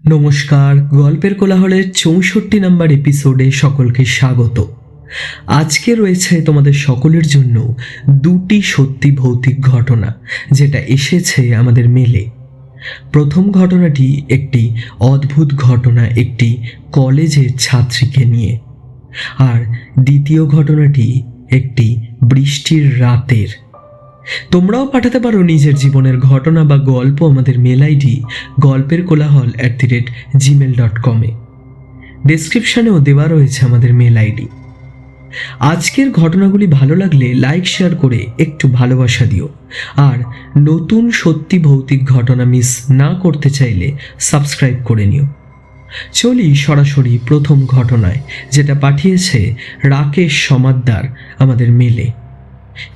নমস্কার, গল্পের কোলাহলের ৬৪ নম্বর এপিসোডে সকলকে স্বাগত। আজকে রয়েছে তোমাদের সকলের জন্য দুটি সত্যি ভৌতিক ঘটনা, যেটা এসেছে আমাদের মেলে। প্রথম ঘটনাটি একটি অদ্ভুত ঘটনা একটি কলেজের ছাত্রীকে নিয়ে, আর দ্বিতীয় ঘটনাটি একটি বৃষ্টির রাতের। তোমরাও পাঠাতে পারো নিজের জীবনের ঘটনা বা গল্প আমাদের মেল আইডি গল্পের kolahol@gmail.com ডেসক্রিপশনেও দেওয়া রয়েছে আমাদের মেল আইডি। আজকের ঘটনাগুলি ভালো লাগলে লাইক শেয়ার করে একটু ভালোবাসা দিও, আর নতুন সত্যি ভৌতিক ঘটনা মিস না করতে চাইলে সাবস্ক্রাইব করে নিও। চলি সরাসরি প্রথম ঘটনায়, যেটা পাঠিয়েছে রাকেশ সমাদ্দার আমাদের মেলে।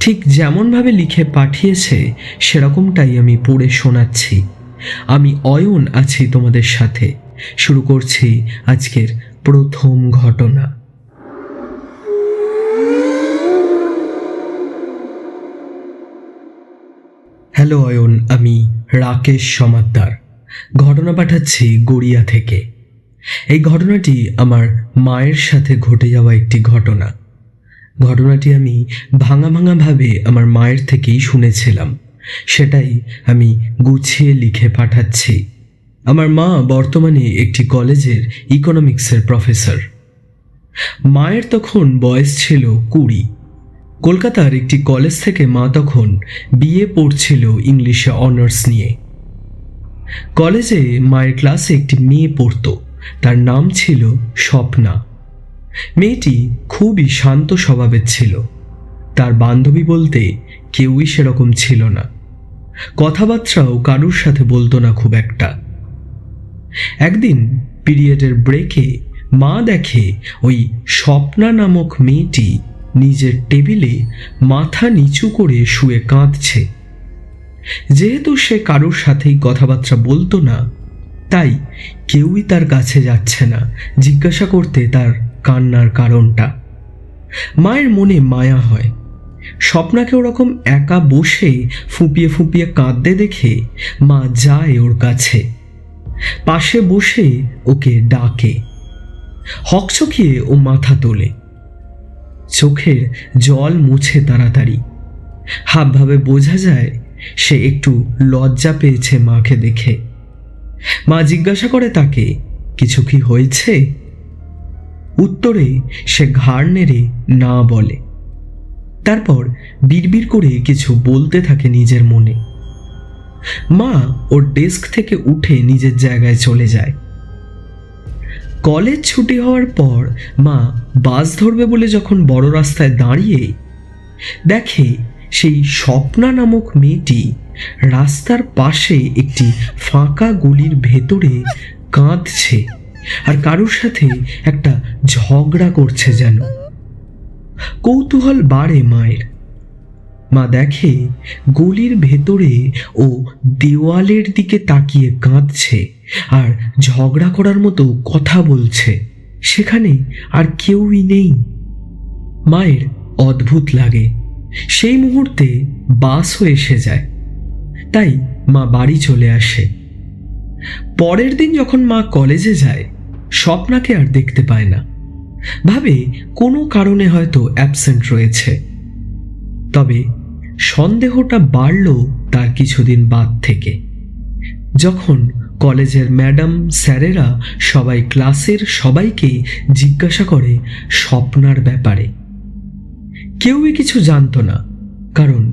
ঠিক যেমনভাবে লিখে পাঠিয়েছে সেরকমটাই আমি পড়ে শোনাচ্ছি। আমি অয়ন আছি তোমাদের সাথে। শুরু করছি আজকের প্রথম ঘটনা। হ্যালো অয়ন, আমি রাকেশ সমাদ্দার। ঘটনা পাঠাচ্ছি গড়িয়া থেকে। এই ঘটনাটি আমার মায়ের সাথে ঘটে যাওয়া একটি ঘটনা। ঘটনাটি আমি ভাঙাভাঙাভাবে আমার মায়ের থেকেই শুনেছিলাম, সেটাই আমি গুছিয়ে লিখে পাঠাচ্ছি। আমার মা বর্তমানে একটি কলেজের ইকোনমিক্সের প্রফেসর। মায়ের তখন বয়স ছিল 20। কলকাতার একটি কলেজ থেকে মা তখন বিএ পড়ছিল ইংলিশে অনার্স নিয়ে। কলেজে মায়ের ক্লাসে একটি মেয়ে পড়তো, তার নাম ছিল স্বপ্না। মেয়েটি খুবই শান্ত স্বভাবের ছিল। তার বান্ধবী বলতে কেউই সেরকম ছিল না, কথাবার্তাও কারুর সাথে বলতো না খুব একটা। একদিন পিরিয়ডের ব্রেকে মা দেখে ওই স্বপ্না নামক মেয়েটি নিজের টেবিলে মাথা নিচু করে শুয়ে কাঁদছে। যেহেতু সে কারুর সাথেই কথাবার্তা বলতো না, তাই কেউই তার কাছে যাচ্ছে না জিজ্ঞাসা করতে তার কান্নার কারণটা। মায়ের মনে মায়া হয়। স্বপ্নাকে ওরকম একা বসে ফুঁপিয়ে ফুঁপিয়ে কাঁদতে দেখে মা যায় ওর কাছে, পাশে বসে ওকে ডাকে। হকচকিয়ে ও মাথা তোলে, চোখের জল মুছে তাড়াতাড়ি। হাবভাবে বোঝা যায় সে একটু লজ্জা পেয়েছে মাকে দেখে। মা জিজ্ঞাসা করে তাকে, কিছু কি হয়েছে? উত্তরে সে ঘাড় নেড়ে না বলে। তারপর বিড়বিড় করে কিছু বলতে থাকে নিজের মনে। মা ওর ডেস্ক থেকে উঠে নিজের জায়গায় চলে যায়। কলেজ ছুটি হওয়ার পর মা বাস ধরবে বলে যখন বড় রাস্তায় দাঁড়িয়ে দেখে সেই স্বপ্না নামক মেয়েটি রাস্তার পাশে একটি ফাঁকা গলির ভেতরে কাঁদছে, আর কারুর সাথে একটা ঝগড়া করছে যেন। কৌতূহল বাড়ে মায়ের। মা দেখে গলির ভেতরে ও দেওয়ালের দিকে তাকিয়ে কাঁদছে আর ঝগড়া করার মতো কথা বলছে। সেখানে আর কেউই নেই। মায়ের অদ্ভুত লাগে। সেই মুহূর্তে বাসও এসে যায়, তাই মা বাড়ি চলে আসে। পরের দিন যখন মা কলেজে যায়, স্বপ্নাকে আর দেখতে পায় না। ভাবে কোনো কারণে হয়তো অ্যাবসেন্ট রয়েছে। তবে সন্দেহটা বাড়ল তার কিছুদিন বাদ থেকে, যখন কলেজের ম্যাডাম স্যারেরা সবাই ক্লাসের সবাইকে জিজ্ঞাসা করে স্বপ্নার ব্যাপারে। কেউই কিছু জানতো না, কারণ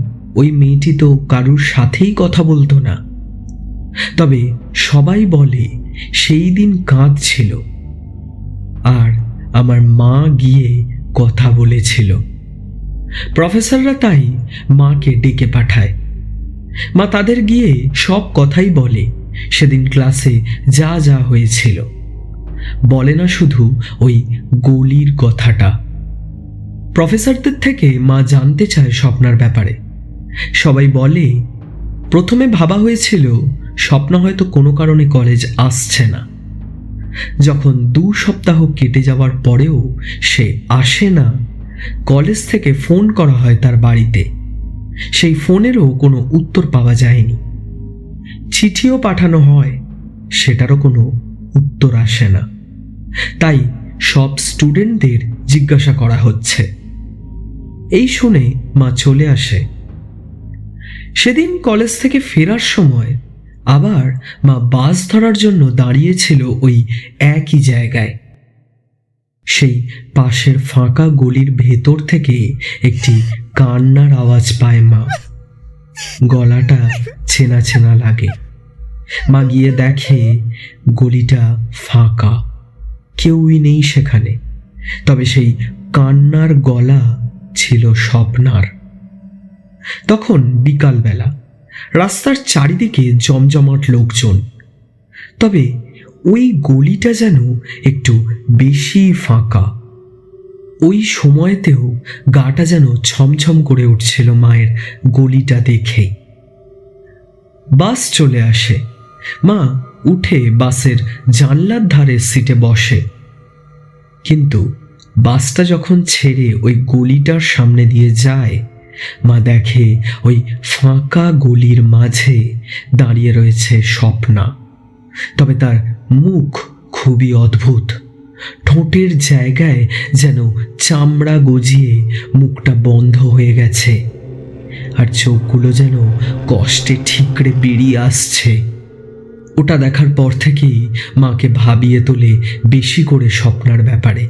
ওই মেয়েটি তো কারুর সাথেই কথা বলতো না। তবে সবাই বলে সেই দিন কাঁদছিল, আর আমার মা গিয়ে কথা বলেছিল। প্রফেসররা তাই মাকে ডেকে পাঠায়। মা তাদের গিয়ে সব কথাই বলে, সেদিন ক্লাসে যা যা হয়েছিল। বলে না শুধু ওই গলির কথাটা। প্রফেসরদের থেকে মা জানতে চায় স্বপ্নার ব্যাপারে। সবাই বলে প্রথমে ভাবা হয়েছিল স্বপ্না হয়তো কোনো কারণে কলেজ আসছে না। যখন 2 সপ্তাহ কেটে যাওয়ার পরেও সে আসে না, কলেজ থেকে ফোন করা হয় তার বাড়িতে। সেই ফোনেরও কোনো উত্তর পাওয়া যায়নি। চিঠিও পাঠানো হয়, সেটারও কোনো উত্তর আসে না। তাই সব স্টুডেন্টদের জিজ্ঞাসা করা হচ্ছে। এই শুনে মা চলে আসে। সেদিন কলেজ থেকে ফেরার সময় আবার মা বাস ধরার জন্য দাঁড়িয়েছিল ওই একই জায়গায়। সেই পাশের ফাঁকা গলির ভেতর থেকে একটি কান্নার আওয়াজ পায় মা। গলাটা চেনা চেনা লাগে। মা গিয়ে দেখে গলিটা ফাঁকা, কেউই নেই সেখানে। তবে সেই কান্নার গলা ছিল স্বপ্নার। তখন বিকালবেলা, রাস্তার চারিদিকে জমজমাট লোকজন। তবে ওই গলিটা যেন একটু বেশি ফাঁকা। ওই সময়তেও গাটা যেন ছমছম করে উঠছিল মায়ের গলিটা দেখে। বাস চলে আসে। মা উঠে বাসের জানলার ধারে সিটে বসে। কিন্তু বাসটা যখন ছেড়ে ওই গলিটার সামনে দিয়ে যায়, মা দেখে ওই ফাঁকা গলির মাঝে দাঁড়িয়ে রয়েছে স্বপ্না। তবে তার মুখ খুবই অদ্ভুত। ঠোঁটের জায়গায় যেন চামড়া গজিয়ে মুখটা বন্ধ হয়ে গেছে, আর চোখগুলো যেন কষ্টে ঠিকরে বেরিয়ে আসছে। ওটা দেখার পর থেকেই মাকে ভাবিয়ে তোলে বেশি করে স্বপ্নার ব্যাপারে।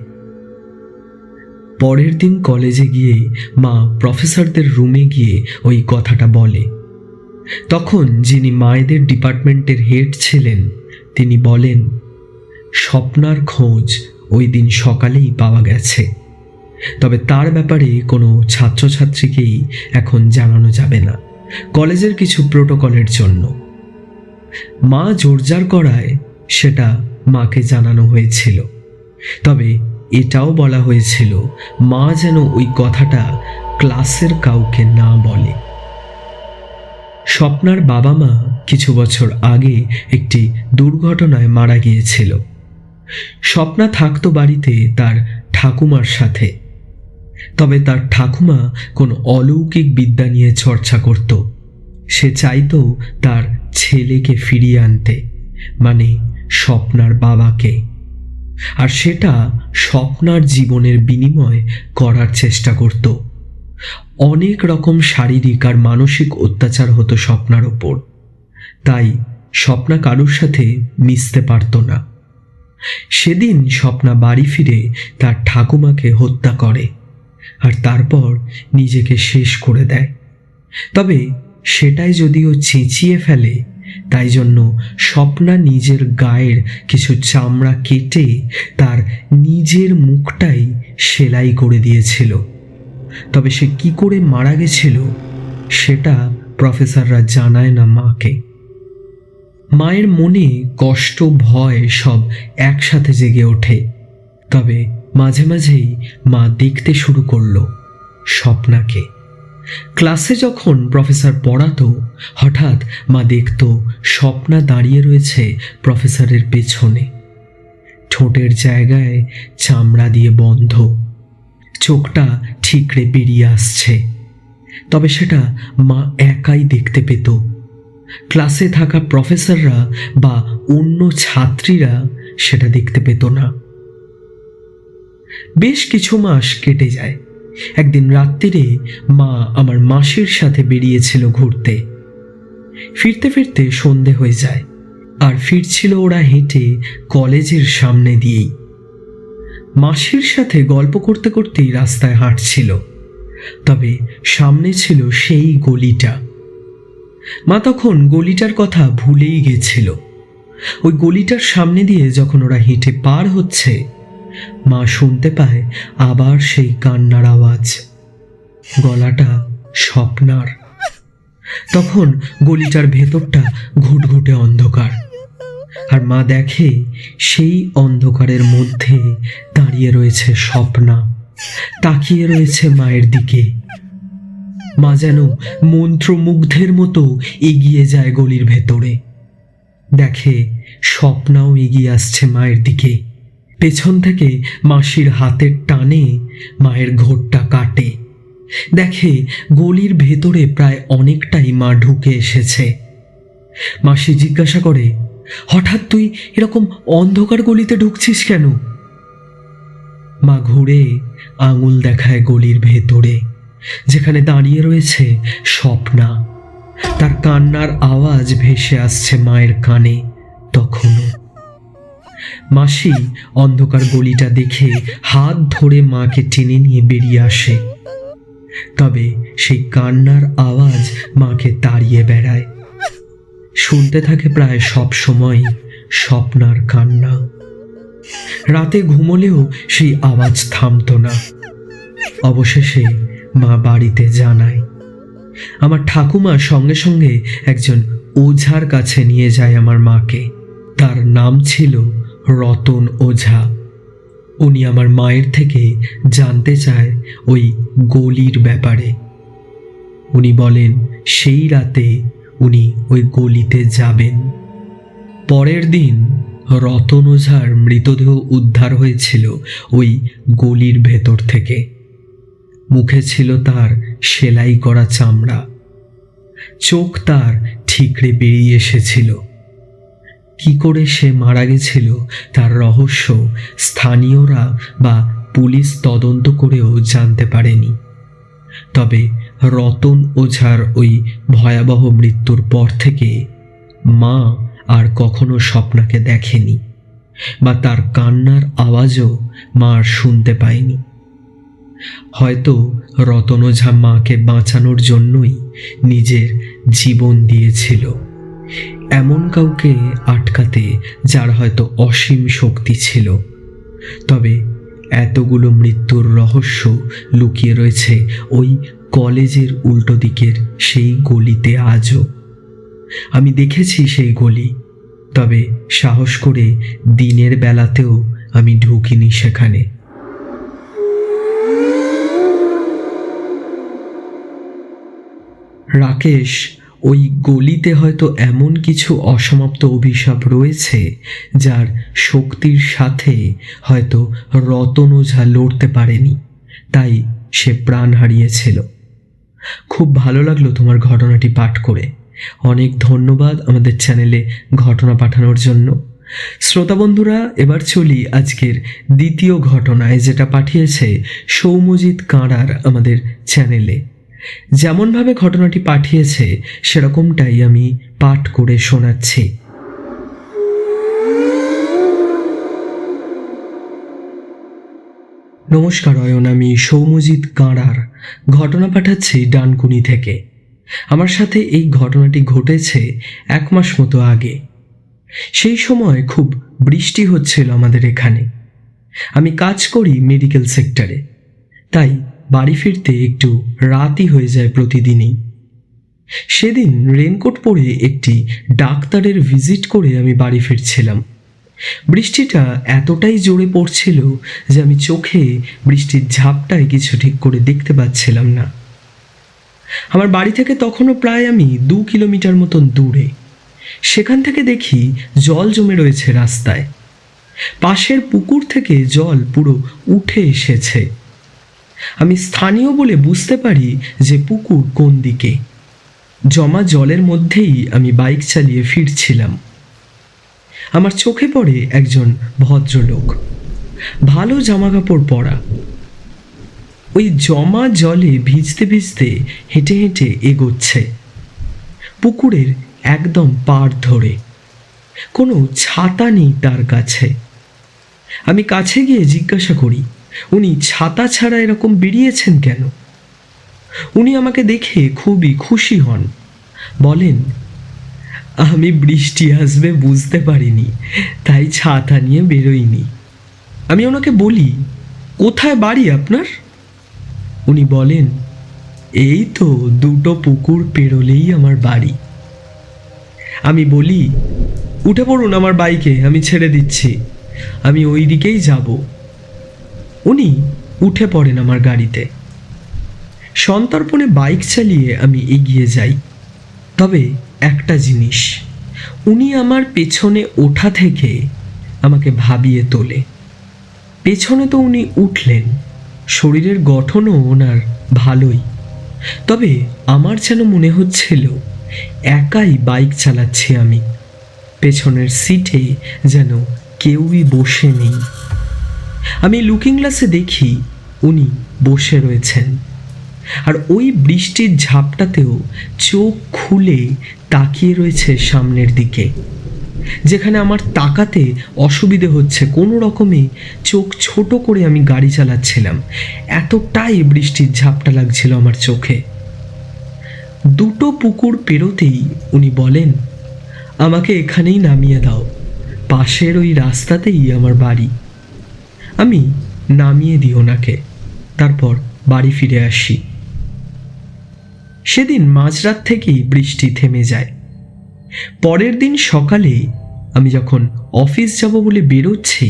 পরের দিন কলেজে গিয়ে মা প্রফেসরদের রুমে গিয়ে ওই কথাটা বলে। তখন যিনি মায়েদের ডিপার্টমেন্টের হেড ছিলেন তিনি বলেন, স্বপ্নার খোঁজ ওই দিন সকালেই পাওয়া গেছে। তবে তার ব্যাপারে কোনো ছাত্রছাত্রীকেই এখন জানানো যাবে না, কলেজের কিছু প্রোটোকলের জন্য। মা জোরজার করায় সেটা মাকে জানানো হয়েছিল। তবে এটাও বলা হয়েছিল মা যেন ওই কথাটা ক্লাসের কাউকে না বলে। স্বপ্নার বাবা মা কিছু বছর আগে একটি দুর্ঘটনায় মারা গিয়েছিল। স্বপ্না থাকতো বাড়িতে তার ঠাকুমার সাথে। তবে তার ঠাকুমা কোনো অলৌকিক বিদ্যা নিয়ে চর্চা করত। সে চাইতো তার ছেলেকে ফিরিয়ে আনতে, মানে স্বপ্নার বাবাকে। আর সেটা স্বপ্নার জীবনের বিনিময় করার চেষ্টা করত। অনেক রকম শারীরিক আর মানসিক অত্যাচার হতো স্বপ্নার ওপর। তাই স্বপ্না কারুর সাথে মিশতে পারত না। সেদিন স্বপ্না বাড়ি ফিরে তার ঠাকুমাকে হত্যা করে আর তারপর নিজেকে শেষ করে দেয়। তবে সেটাই যদিও চেঁচিয়ে ফেলে, তাই জন্য স্বপ্না নিজের গায়ের কিছু চামড়া কেটে তার নিজের মুখটাই সেলাই করে দিয়েছিল। তবে সে কি করে মারা গেছিল সেটা প্রফেসররা জানায় না মাকে। মায়ের মনে কষ্ট, ভয় সব একসাথে জেগে ওঠে। তবে মাঝে মাঝেই মা দেখতে শুরু করলো স্বপ্নাকে। ক্লাসে যখন প্রফেসর পড়াতো, হঠাৎ মা দেখত স্বপ্না দাঁড়িয়ে রয়েছে প্রফেসরের পেছনে। ঠোঁটের জায়গায় চামড়া দিয়ে বন্ধ, চোখটা ঠিকরে বেরিয়ে আসছে। তবে সেটা মা একাই দেখতে পেত। ক্লাসে থাকা প্রফেসররা বা অন্য ছাত্রীরা সেটা দেখতে পেত না। বেশ কিছু মাস কেটে যায়। একদিন রাত্রিরে মা আমার মাসির সাথে বেরিয়েছিল ঘুরতে। ফিরতে ফিরতে সন্ধে হয়ে যায়, আর ফিরছিল ওরা হেঁটে কলেজের সামনে দিয়েই। মাসির সাথে গল্প করতে করতেই রাস্তায় হাঁটছিল। তবে সামনে ছিল সেই গলিটা। মা তখন গলিটার কথা ভুলেই গেছিল। ওই গলিটার সামনে দিয়ে যখন ওরা হেঁটে পার হচ্ছে, মা শুনতে পায় আবার সেই কান্নার আওয়াজ। গলাটা স্বপ্নার। তখন গলিটার ভেতরটা ঘুটঘুটে অন্ধকার, আর মা দেখে সেই অন্ধকারের মধ্যে দাঁড়িয়ে রয়েছে স্বপ্না, তাকিয়ে রয়েছে মায়ের দিকে। মা যেন মন্ত্রমুগ্ধের মতো এগিয়ে যায় গলির ভেতরে। দেখে স্বপ্নাও এগিয়ে আসছে মায়ের দিকে। পেছন থেকে মাসির হাতের টানে মায়ের ঘোরটা কাটে। দেখে গলির ভেতরে প্রায় অনেকটাই মা ঢুকে এসেছে। মাসি জিজ্ঞাসা করে, হঠাৎ তুই এরকম অন্ধকার গলিতে ঢুকছিস কেন? মা ঘুরে আঙুল দেখায় গলির ভেতরে, যেখানে দাঁড়িয়ে রয়েছে স্বপ্না। তার কান্নার আওয়াজ ভেসে আসছে মায়ের কানে তখনও। মাসি অন্ধকার গলিটা দেখে হাত ধরে মাকে টেনে নিয়ে বেরিয়ে আসে, তবে সেই কান্নার আওয়াজ মাকে তাড়িয়ে বেড়ায়। শুনতে থাকে প্রায় সব সময় স্বপ্নার কান্না। রাতে ঘুমোলেও সেই আওয়াজ থামতো না। অবশেষে মা বাড়িতে জানায়। আমার ঠাকুমা সঙ্গে সঙ্গে একজন ওঝার কাছে নিয়ে যায় আমার মাকে। তার নাম ছিল রতন ওঝা। উনি আমার মায়ের থেকে জানতে চায় ওই গলির ব্যাপারে। উনি বলেন সেই রাতে উনি ওই গলিতে যাবেন। পরের দিন রতন ওঝার মৃতদেহ উদ্ধার হয়েছিল ওই গলির ভেতর থেকে। মুখে ছিল তার সেলাই করা চামড়া, চোখ তার ঠিকরে বেরিয়ে এসেছিল। কি করে সে মারা গেছিল তার রহস্য স্থানীয়রা বা পুলিশ তদন্ত করেও জানতে পারেনি। তবে রতন ওঝার ওই ভয়াবহ মৃত্যুর পর থেকে মা আর কখনো স্বপ্নাকে দেখেনি, বা তার কান্নার আওয়াজও মা আর শুনতে পায়নি। হয়তো রতন ওঝা মাকে বাঁচানোর জন্যই নিজের জীবন দিয়েছিল, এমন কাউকে আটকাতে যার হয়তো অসীম শক্তি ছিল। তবে এতগুলো মৃত্যুর রহস্য লুকিয়ে রয়েছে ওই কলেজের উল্টো দিকের সেই গলিতে আজও। আমি দেখেছি সেই গলি, তবে সাহস করে দিনের বেলাতেও আমি ঢুকিনি সেখানে। রাকেশ, ওই গলিতে হয়তো এমন কিছু অসমাপ্ত অভিশাপ রয়েছে যার শক্তির সাথে হয়তো রতন ওঝা লড়তে পারেনি, তাই সে প্রাণ হারিয়েছিল। খুব ভালো লাগলো তোমার ঘটনাটি পাঠ করে। অনেক ধন্যবাদ আমাদের চ্যানেলে ঘটনা পাঠানোর জন্য। শ্রোতা বন্ধুরা, এবার চলি আজকের দ্বিতীয় ঘটনায়, যেটা পাঠিয়েছে সৌম্যজিৎ কাঁড়ার আমাদের চ্যানেলে। যেমনভাবে ঘটনাটি পাঠিয়েছে সেরকমটাই আমি পাঠ করে শোনাচ্ছি। নমস্কার অয়ন, আমি সৌম্যজিৎ কাঁড়ার ঘটনা পাঠাচ্ছি ডানকুনি থেকে। আমার সাথে এই ঘটনাটি ঘটেছে 1 মাস মতো আগে। সেই সময় খুব বৃষ্টি হচ্ছিল আমাদের এখানে। আমি কাজ করি মেডিকেল সেক্টরে, তাই বাড়ি ফিরতে একটু রাতই হয়ে যায় প্রতিদিনই। সেদিন রেনকোট পরে একটি ডাক্তারের ভিজিট করে আমি বাড়ি ফিরছিলাম। বৃষ্টিটা এতটাই জোরে পড়ছিল যে আমি চোখে বৃষ্টির ঝাপটায় কিছু ঠিক করে দেখতে পাচ্ছিলাম না। আমার বাড়ি থেকে তখনও প্রায় আমি 2 কিলোমিটার মতন দূরে। সেখান থেকে দেখি জল জমে রয়েছে রাস্তায়। পাশের পুকুর থেকে জল পুরো উঠে এসেছে। আমি স্থানীয় বলে বুঝতে পারি যে পুকুর কোন দিকে। জমা জলের মধ্যেই আমি বাইক চালিয়ে ফিরছিলাম। আমার চোখে পড়ে একজন ভদ্রলোক, ভালো জামাকাপড় পরা। ওই জমা জলে ভিজতে ভিজতে হেঁটে হেঁটে এগোচ্ছে পুকুরের একদম পাড় ধরে। কোনো ছাতা নেই তার কাছে। আমি কাছে গিয়ে জিজ্ঞাসা করি, উনি ছাতা ছাড়া এরকম বেরিয়েছেন কেন? উনি আমাকে দেখে খুবই খুশি হন, বলেন, আমি বৃষ্টি আসবে বুঝতে পারিনি, তাই ছাতা নিয়ে বেরোইনি। আমি ওনাকে বলি, কোথায় বাড়ি আপনার? উনি বলেন, এই তো 2টো পুকুর পেরোলেই আমার বাড়ি। আমি বলি, উঠে পড়ুন আমার বাইকে, আমি ছেড়ে দিচ্ছি, আমি ওই দিকেই যাব। উনি উঠে পড়েন আমার গাড়িতে। সন্তর্পণে বাইক চালিয়ে আমি এগিয়ে যাই। তবে একটা জিনিস, উনি আমার পেছনে ওঠা থেকে আমাকে ভাবিয়ে তোলে। পেছনে তো উনি উঠলেন, শরীরের গঠনও ওনার ভালোই, তবে আমার যেন মনে হচ্ছিল একাই বাইক চালাচ্ছি আমি। পেছনের সিটে যেন কেউই বসে নেই। আমি লুকিং গ্লাসে দেখি উনি বসে রয়েছেন, আর ওই বৃষ্টির ঝাপটাতেও চোখ খুলে তাকিয়ে রয়েছে সামনের দিকে, যেখানে আমার তাকাতে অসুবিধে হচ্ছে। কোনো রকমে চোখ ছোট করে আমি গাড়ি চালাচ্ছিলাম, এতটাই বৃষ্টির ঝাপটা লাগছিল আমার চোখে। দুটো পুকুর পেরোতেই উনি বলেন, আমাকে এখানেই নামিয়ে দাও, পাশের ওই রাস্তাতেই আমার বাড়ি। আমি নামিয়ে দিই ওনাকে, তারপর বাড়ি ফিরে আসি। সেদিন মাঝরাত থেকেই বৃষ্টি থেমে যায়। পরের দিন সকালে আমি যখন অফিস যাব বলে বেরোচ্ছি,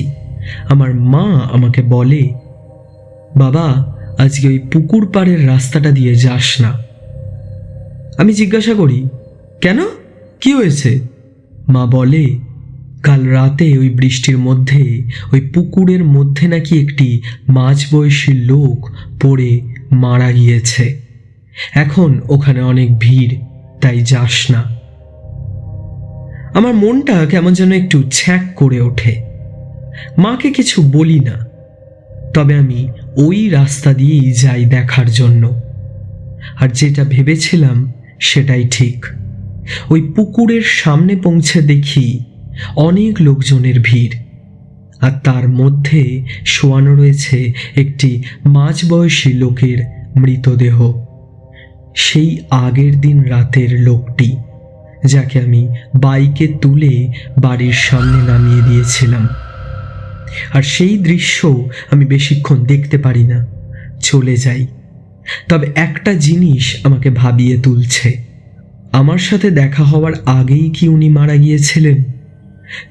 আমার মা আমাকে বলে, বাবা আজকে ওই পুকুর পাড়ের রাস্তাটা দিয়ে যাস না। আমি জিজ্ঞাসা করি, কেন, কি হয়েছে? মা বলে, কাল রাতে ওই বৃষ্টির মধ্যে ওই পুকুরের মধ্যে নাকি একটি মাঝবয়সী লোক পড়ে মারা গিয়েছে। এখন ওখানে অনেক ভিড়, তাই যাস না। আমার মনটা কেমন যেন একটু ছ্যাঁক করে ওঠে। মাকে কিছু বলি না, তবে আমি ওই রাস্তা দিয়েই যাই দেখার জন্য। আর যেটা ভেবেছিলাম সেটাই ঠিক। ওই পুকুরের সামনে পৌঁছে দেখি অনেক লোকজনের ভিড়, আর তার মধ্যে শোয়ানো রয়েছে একটি মাঝবয়সী লোকের মৃতদেহ। সেই আগের দিন রাতের লোকটি, যাকে আমি বাইকে তুলে বাড়ির সামনে নামিয়ে দিয়েছিলাম। আর সেই দৃশ্য আমি বেশিক্ষণ দেখতে পারি না, চলে যাই। তবে একটা জিনিস আমাকে ভাবিয়ে তুলছে, আমার সাথে দেখা হওয়ার আগেই কি উনি মারা গিয়েছিলেন?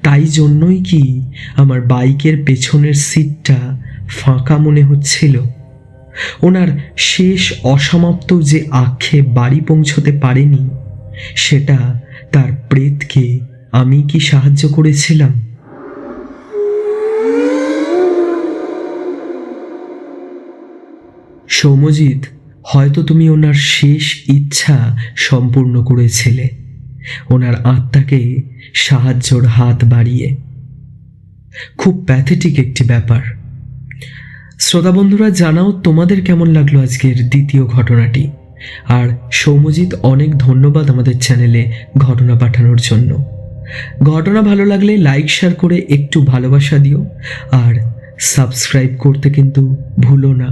তাই জন্যই কি আমার বাইকের পেছনের সিটটা ফাঁকা মনে হচ্ছিল? ওনার শেষ অসমাপ্ত যে আক্ষেপ বাড়ি পৌঁছতে পারেনি, সেটা তার প্রেতকে আমি কি সাহায্য করেছিলাম? সৌম্যজিৎ, হয়তো তুমি ওনার শেষ ইচ্ছা সম্পূর্ণ করেছিলে, ওনার আত্মাকে সাহায্যর হাত বাড়িয়ে। খুব প্যাথেটিক একটি ব্যাপার। শ্রোতা বন্ধুরা, জানাও তোমাদের কেমন লাগলো আজকের দ্বিতীয় ঘটনাটি। আর সৌম্যজিৎ, অনেক ধন্যবাদ আমাদের চ্যানেলে ঘটনা পাঠানোর জন্য। ঘটনা ভালো লাগলে লাইক শেয়ার করে একটু ভালোবাসা দিও, আর সাবস্ক্রাইব করতে কিন্তু ভুলো না।